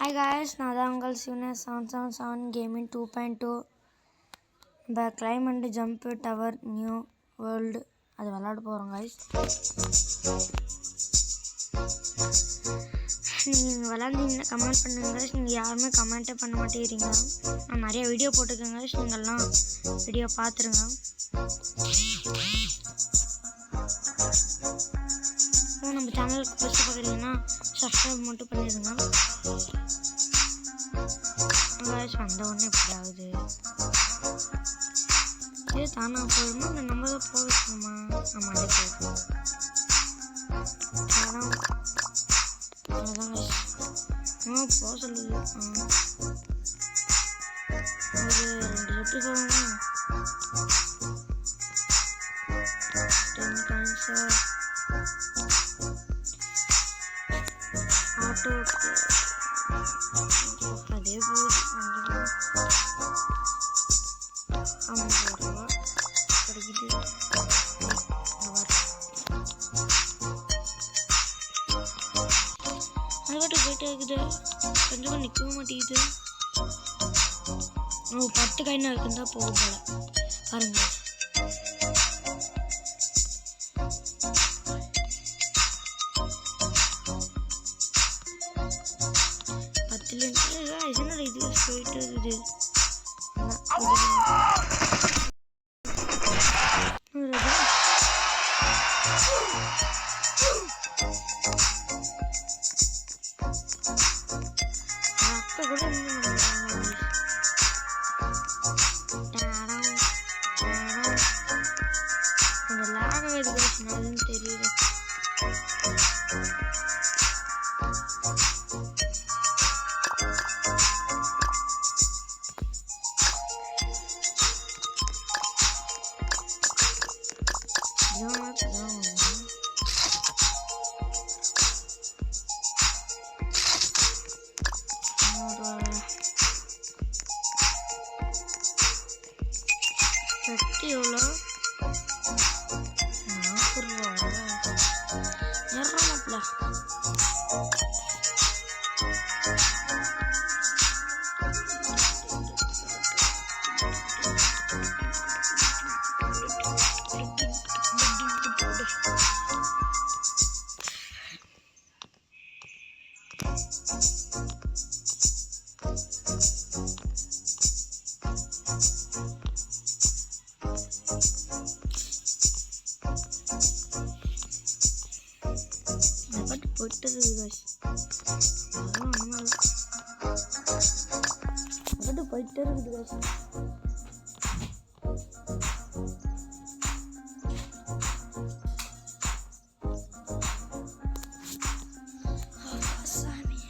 Hi guys, நான் தான் உங்கள் சிவனேஷ் 777 கேமிங் 2.2 இந்த claim and jump tower new world அது விளையாட போகிறோம் guys. நீங்கள் விளாண்டிங்கன்னா கமெண்ட் பண்ணுங்க guys. நீங்கள் யாருமே கமெண்ட்டே பண்ண மாட்டேங்கிறீங்க. நான் நிறைய வீடியோ போட்டுக்கேங்க guys. நீங்கள்லாம் வீடியோ பார்த்துருங்க. நம்ம சேனலுக்கு ஃபஸ்ட்டு பார்க்குறீங்கன்னா சப்ஸ்கிரைப் மட்டும் பண்ணிடுங்க guys. வந்த உடனே எப்படி ஆகுது இது தானா போயிடுமா இல்லை நம்ம தான் போக வச்சுக்கோமா? நம்ம அதே போயிடும் அதான் போக சொல்லுது. ஒரு 2 சொட்டு போகணும். 10 coins ஆட்டோ அதே போகுது. 50 ரூபா கிடைக்குது. அதுபாட்டு போயிட்டே இருக்குது. கொஞ்சம் நிற்கவும் மாட்டேங்குது. 10 காயின் இருக்குன்னு போகும் போல பாருங்க. என்னடா இது போயிட்டு இருக்குது. அக்கா கூட கொஞ்சம் லாகவே இருக்குன்னு தெரியல. எவ்வளோ 40 ரூபா நிறமாப்ல. போயிட்டு இருக்குது அதெல்லாம் ஒன்றும் இல்லை. அது போயிட்டே இருக்குது சாமி.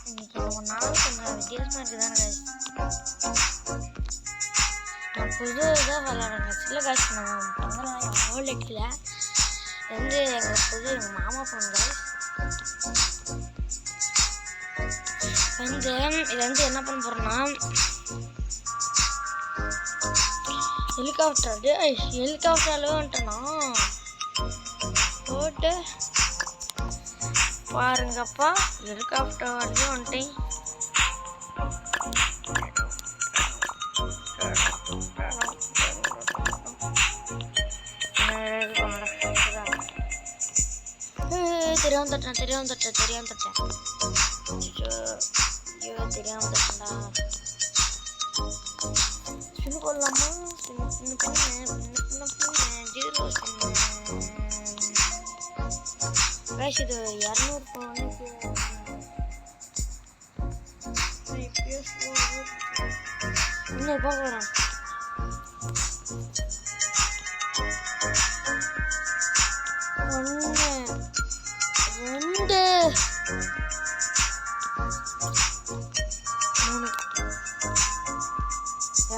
இன்னைக்கு நம்ம நாள் கொஞ்சம் வித்தியாசமாக இருக்குதானே. நான் புது இதாக விளாடுங்க சில காசு நம்ம பங்கலாம் ஓல்டெக்கில் வந்து எங்கள் புது எங்கள் மாமா பொண்ணு வந்து இதை வந்து என்ன பண்ண போகிறோன்னா ஹெலிகாப்டரில் வந்துட்டேன்னா போட்டு பாருங்கப்பா. ஹெலிகாப்டர் வரையும் வந்துட்டேன். தெரியாம தட்டேன் ஐயோ தெரியாம தட்டேன்டா. சின்ன கொள்ளலாமா சின்ன ஜீரோ கேஷ். இது 200 பவுனுக்கு இன்னும் பார்க்குறேன்.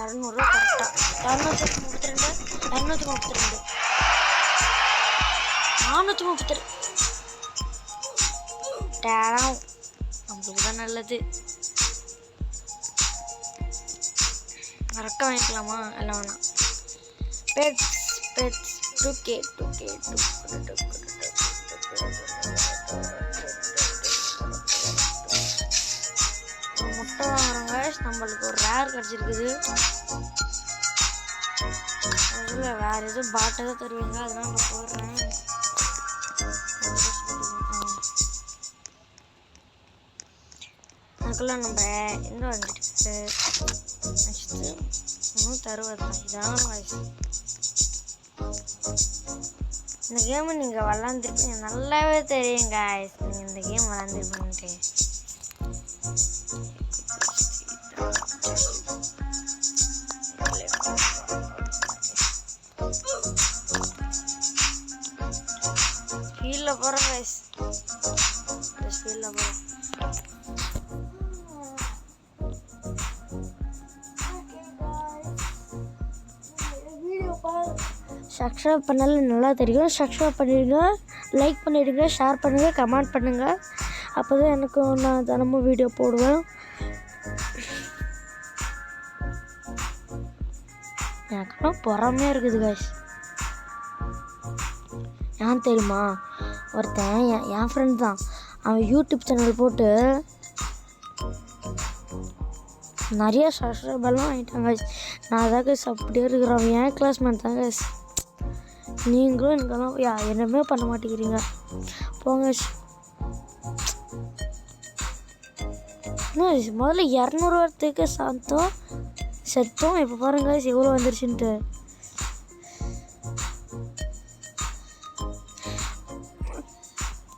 $200 கரெக்டாக 232 432 டேரம் நம்மளுக்கு தான் நல்லது. கரெக்டாக வாங்கிக்கலாமா? எல்லாம் வேணாம். பெட்ஸ் 2K முட்டை வாங்குறோங்க. நம்மளுக்கு ஒரு ரேர் கிடச்சிருக்குது. அதில் வேறு எதுவும் பாட்டை தான் தருவீங்க, அதெல்லாம் நான் போடுறேன். அதுக்குள்ள நம்ம எங்கே வந்துட்டு நெக்ஸ்ட்டு 360 தான். இதான் வாய்ஸ். இந்த கேமு நீங்கள் விளாண்டுருப்பீங்க, நல்லாவே தெரியும் காய்ஸ். நீங்கள் இந்த கேம் விளாண்டுருப்பீங்கன்ட்டு. ஃபீல்டில் போகிறோம் காய்ஸ். ஃபீல்டில் போகிறோம். சப்ஸ்கிரைப் பண்ணாலும் நல்லா தெரியும். சப்ஸ்கிரைப் பண்ணிடுங்க, லைக் பண்ணிவிடுங்க, ஷேர் பண்ணுங்கள், கமெண்ட் பண்ணுங்கள். அப்போ தான் எனக்கு நான் தினமும் வீடியோ போடுவேன். எனக்குலாம் பொறாமையாக இருக்குது காய்ஸ். ஏன் தெரியுமா, ஒருத்தன் என் ஃப்ரெண்ட் தான், அவன் யூடியூப் சேனல் போட்டு நிறைய சப்ஸ்கிரைபர்லாம் வாங்கிட்டாங்க காய்ஸ். நான் அதான் காய்ஸ் அப்படியே இருக்கிறேன். அவன் என் கிளாஸ்மேட் தான் காய்ஸ். நீங்களும் எனக்கெல்லாம் என்னமே பண்ண மாட்டேங்கிறீங்க போங்க. முதல்ல 200 வரத்துக்கு சாந்தம் செத்தோம். இப்போ பாருங்க எவ்வளோ வந்துருச்சுன்ட்டு.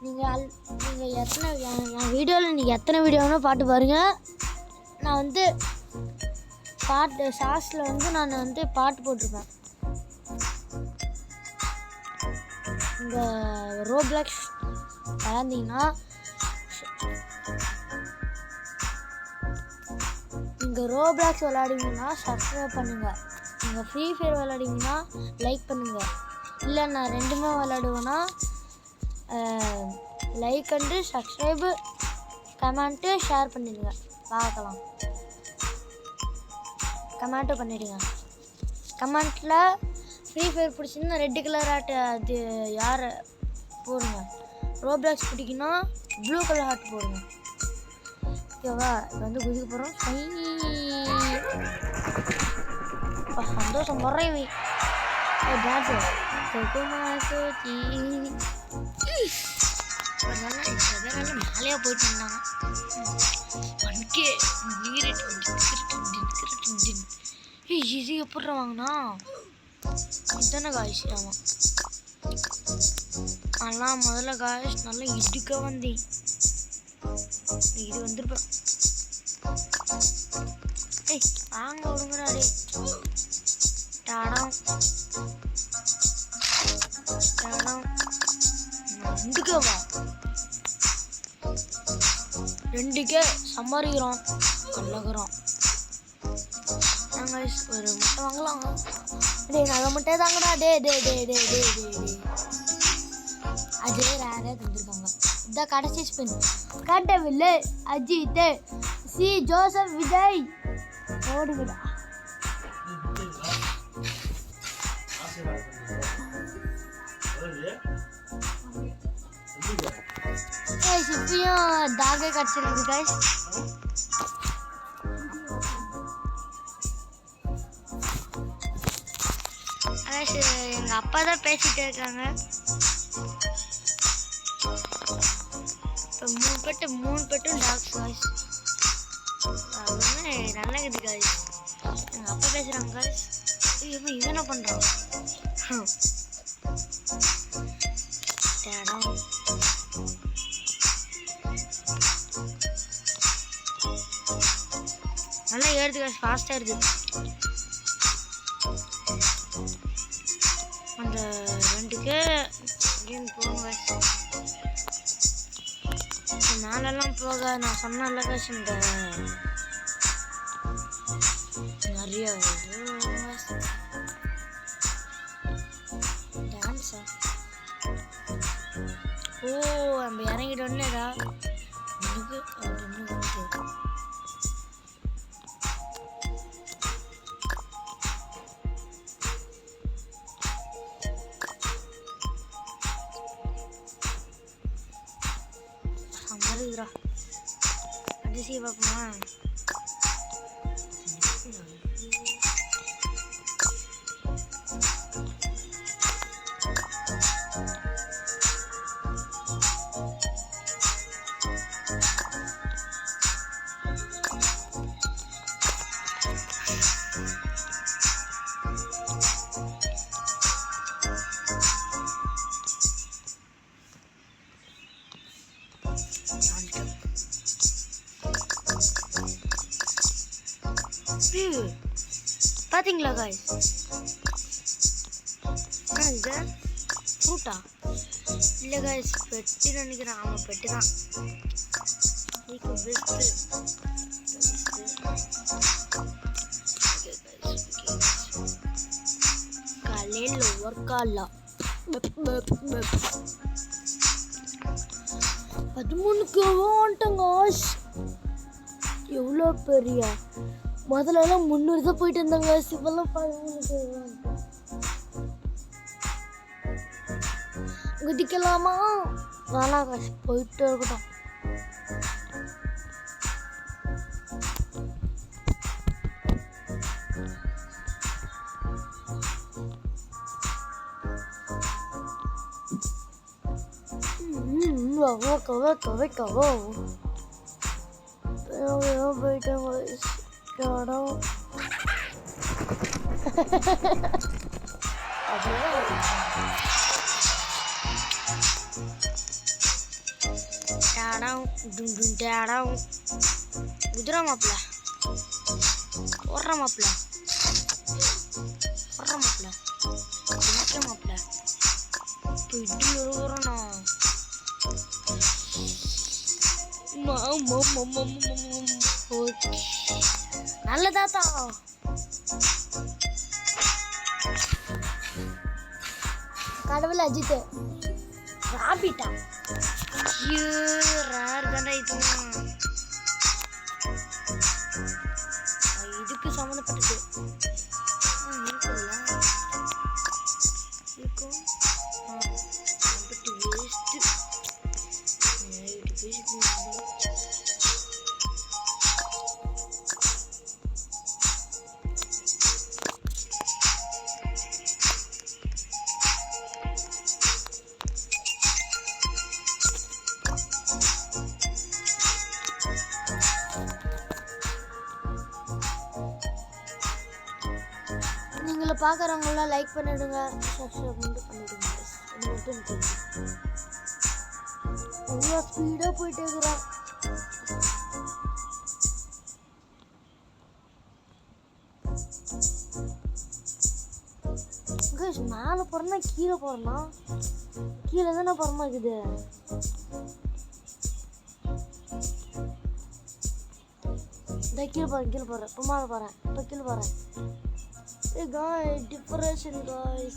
நீங்கள் எத்தனை என் வீடியோவில் நீங்கள் எத்தனை வீடியோனா பாட்டு பாருங்கள். நான் வந்து பாட்டு சாஸில் வந்து நான் வந்து பாட்டு போட்டிருப்பேன். இந்த ரோப்ளாக்ஸ் விளாண்டிங்கன்னா, நீங்கள் ரோப்ளாக்ஸ் விளாடிங்கன்னா சப்ஸ்கிரைப் பண்ணுங்கள். நீங்கள் ஃப்ரீ ஃபயர் விளாடிங்கன்னா லைக் பண்ணுங்கள். இல்லை நான் ரெண்டுமே விளாடுவேன்னா like and subscribe comment share பண்ணிடுங்க. பார்க்கலாம். கமெண்ட்டும் பண்ணிவிடுங்க. கமெண்ட்டில் ஃப்ரீ ஃபயர் பிடிச்சிருந்தா ரெட்டு கலர் ஹார்ட் அது யார் போடுங்க. ரோப்ளாக்ஸ் பிடிக்குன்னா ப்ளூ கலர் ஹார்ட் போடுங்க. ஓகேவா? இப்போ வந்து குதிக்க போகிறோம். சந்தோஷம் முறைவி டான்ஸு மேலேயே போயிட்டு இருந்தாங்க. இது எப்படி வாங்கினா இதுதானே காய்ஸ். ஆமாம், ஆனால் முதல்ல காய்ஸ் நல்லா இடுக்க வந்தேன். இது வந்துருப்பேன். ஏய் வாங்க விடுங்கடா. டே டாடம் டாடம் 2K சம்பாதிக்கிறோம், கல்லகிறோம். நாங்கள் ஒரு முட்டை வாங்கலாம். டே நாங்கள் முட்டை தாங்கடா. டே டே டே டே டே டே டே அதே ரேராக தந்துருக்காங்க. இதான் கடைசி ஸ்பின். கட்டவில்லை அஜித் சி ஜோசப் விஜய் ஓடுங்கடா. இப்பயும் டாகே கிடச்சிருக்கு காய்ஸ். எங்கள் அப்பா தான் பேசிகிட்டே இருக்காங்க. இப்போ 3 பெட்டும் டாக்ஸ் காய்ஸ். அது வந்து நல்லா இருக்குது காய்ஸ். எங்கள் அப்பா பேசுகிறாங்க காய்ஸ். இது என்ன பண்ணுறாங்க? நல்லா ஏறுது காய்ஸ், ஃபாஸ்ட்டாக இருக்குது. அந்த 2K கேம் போங்க மேலெல்லாம் போக. நான் சொன்னல காய்ஸ் இந்த நிறைய டான்ஸா. ஓ நம்ம இறங்கிட்டோன்னேடா எனக்கு இருக்குதுடா. அடிச்சு பார்ப்போமா? பாத்தீங்களா காய்ஸ்? இது ஃப்ரூட்டா இல்லை காய்ஸ், பெட்டு நினைக்கிறேன். ஆமாம், பெட்டு தான். காலையில் ஒர்க் ஆகலாம். 13க்கு வந்துட்டோங்க. எவ்வளோ பெரிய முதல்லலாம் 300 தான் போயிட்டு இருந்தாங்க. இப்பெல்லாம் 13க்கு குதிக்கலாமா? வேணாம் காசு, போயிட்டு இருக்கட்டும். வைக்கவோ போயிட்டேன். குதிரை மாப்பிள்ள ஓடுற மாப்பிள்ள மாப்பிள்ள போயிட்டு எழுதுறேண்ணா. நல்லதாத்தா. கடவுள் அஜித் ராபிட்டா இதுக்கு சம்மந்தப்பட்டது நீங்களை பார்க்குறவங்களாம் லைக் பண்ணிவிடுங்க, சப்ஸ்கிரைப் பண்ணிட்டு பண்ணிவிடுங்க. இது மட்டும் எனக்கு தெரியும். எவ்வளோ ஸ்பீடாக போயிட்டு இருக்கிறேன். மேலே போகிறேன்னா கீழே போகிறேன்னா கீழே தானே போகிறமா இருக்குது. இந்த கீழே போகிறேன். இப்போ மேலே போகிறேன். இப்போ கீழே போகிறேன். Hey guys, depression guys.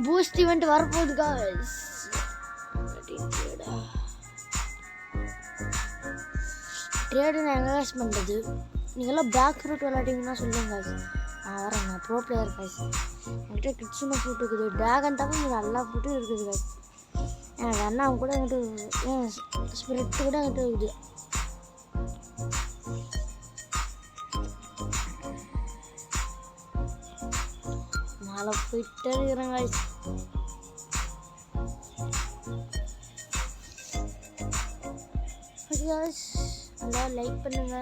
Boost event வரப்போகுது guys. ட்ரேடு நான் எங்கே காசு பண்ணுறது? நீங்கள்லாம் பேக் ஃப்ரூட் விளாட்டிங்கன்னா சொல்லுங்க காசு, நான் வரேன். நான் ப்ரோ பிளேயர் காசு. என்கிட்ட கிட்ஸுன்னு ஃப்ரூட் இருக்குது. ட்ராகன் தவிர எல்லா ஃப்ரூட்டும் இருக்குது காசு. எனக்கு அண்ணா கூட என்கிட்ட ஏன் ஸ்பிரிட் கூட என்கிட்ட இருக்குது. மேலே போயிட்டே இருக்கிறேன் காசு. காசு எல்லாம் லைக் பண்ணுங்க.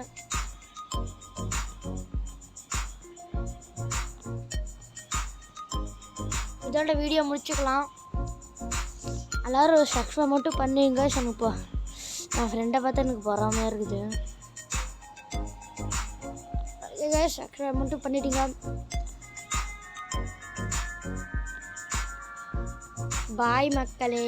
இதோட வீடியோ முடிச்சுக்கலாம். எல்லோரும் சப்ஸ்கிரைப் மட்டும் பண்ணுங்க. இப்போ என் ஃப்ரெண்டை பார்த்தா எனக்கு பொறாமையாக இருக்குது. சப்ஸ்கிரைப் மட்டும் பண்ணிட்டீங்க. பாய் மக்களே.